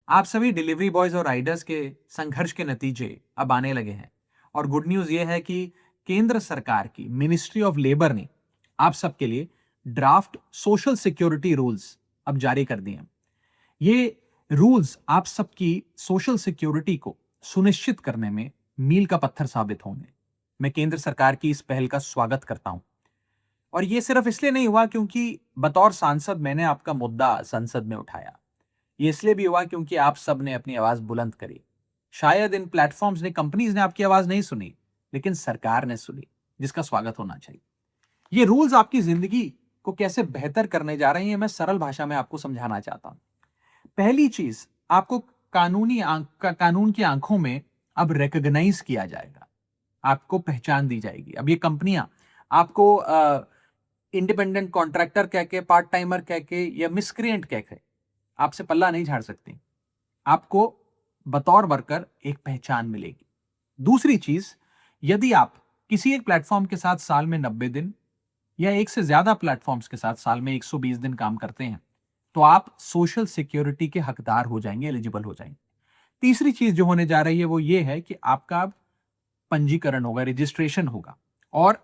आप सभी delivery boys और राइडर्स के संघर्ष के नतीजे अब आने लगे हैं। और गुड न्यूज ये है कि केंद्र सरकार की मिनिस्ट्री ऑफ लेबर ने आप सबके लिए ड्राफ्ट सोशल सिक्योरिटी रूल्स अब जारी कर दिए हैं। ये रूल्स आप सबकी सोशल सिक्योरिटी को सुनिश्चित करने में मील का पत्थर साबित होंगे। मैं केंद्र सरकार की इस पहल का स्वागत करता हूं। और ये सिर्फ इसलिए नहीं हुआ क्योंकि बतौर सांसद मैंने आपका मुद्दा संसद में उठाया। ये इसलिए भी हुआ क्योंकि आप सब ने अपनी आवाज बुलंद करी। शायद इन प्लेटफॉर्म्स ने, कंपनीज ने आपकी आवाज नहीं सुनी, लेकिन सरकार ने सुनी, जिसका स्वागत होना चाहिए। ये रूल्स आपकी जिंदगी को कैसे बेहतर करने जा रहे हैं, मैं सरल भाषा में आपको समझाना चाहता हूं। पहली चीज, आपको कानून की आंखों में अब रिकॉग्नाइज किया जाएगा, आपको पहचान दी जाएगी। अब ये कंपनियां आपको इंडिपेंडेंट कॉन्ट्रैक्टर कह के, पार्ट टाइमर कह के या मिसक्रिएंट कह के आपसे पल्ला नहीं झाड़ सकती। आपको बतौर वर्कर एक पहचान मिलेगी। दूसरी चीज, यदि आप किसी एक प्लेटफॉर्म के साथ साल में 90 दिन या एक से ज्यादा प्लेटफॉर्म्स के साथ साल में 120 दिन काम करते हैं, तो आप सोशल सिक्योरिटी के हकदार हो जाएंगे, एलिजिबल हो जाएंगे। तीसरी चीज जो होने जा रही है वो ये है कि आपका अब पंजीकरण होगा, रजिस्ट्रेशन होगा, और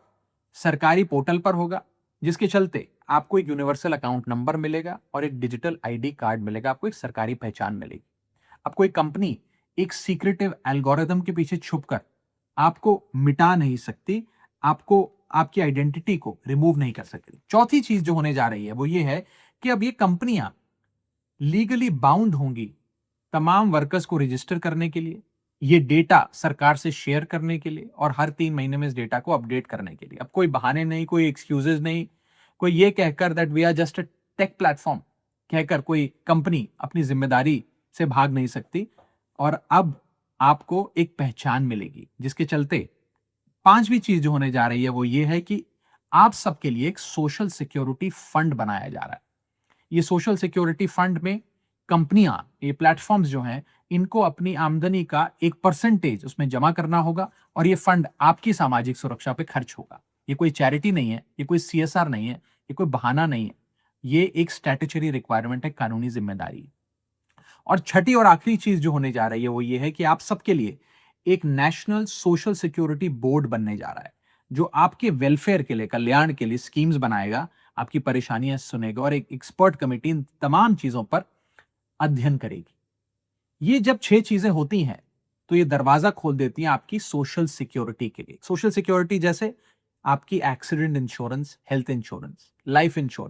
सरकारी पोर्टल पर होगा, जिसके चलते आपको एक यूनिवर्सल अकाउंट नंबर मिलेगा और एक डिजिटल आईडी कार्ड मिलेगा। आपको एक सरकारी पहचान मिलेगी। अब कोई कंपनी एक सीक्रेटिव एल्गोरिथम के पीछे छुपकर आपको मिटा नहीं सकती, आपको आपकी आइडेंटिटी को रिमूव नहीं कर सकती। चौथी चीज जो होने जा रही है वो ये है कि अब ये कंपनियां लीगली बाउंड होंगी तमाम वर्कर्स को रजिस्टर करने के लिए, ये डेटा सरकार से शेयर करने के लिए, और हर 3 महीने में इस डेटा को अपडेट करने के लिए। अब कोई बहाने नहीं, कोई एक्सक्यूजेज नहीं, कोई ये कहकर that we are just a tech platform कहकर कोई कंपनी अपनी जिम्मेदारी से भाग नहीं सकती। और अब आपको एक पहचान मिलेगी, जिसके चलते पांचवी चीज जो होने जा रही है वो ये है कि आप सबके लिए एक सोशल सिक्योरिटी फंड बनाया जा रहा है। ये सोशल सिक्योरिटी फंड में कंपनियां, ये प्लेटफॉर्म्स जो हैं, इनको अपनी आमदनी का एक परसेंटेज उसमें जमा करना होगा, और ये फंड आपकी सामाजिक सुरक्षा पे खर्च होगा। ये कोई चैरिटी नहीं है, ये कोई सीएसआर नहीं है, ये कोई बहाना नहीं है, ये एक स्टैट्यूटरी रिक्वायरमेंट है, कानूनी जिम्मेदारी। और छठी और आखिरी चीज जो होने जा रही है वो ये है कि आप सबके लिए एक नेशनल सोशल सिक्योरिटी बोर्ड बनने जा रहा है, जो आपके वेलफेयर के लिए, कल्याण के लिए स्कीम्स बनाएगा, आपकी परेशानियां सुनेगा, और एक एक्सपर्ट कमेटी इन तमाम चीजों पर अध्ययन करेगी। ये जब 6 चीजें होती हैं तो ये दरवाजा खोल देती हैं आपकी सोशल सिक्योरिटी के लिए। सोशल सिक्योरिटी जैसे आपकी accident insurance, health insurance, life insurance,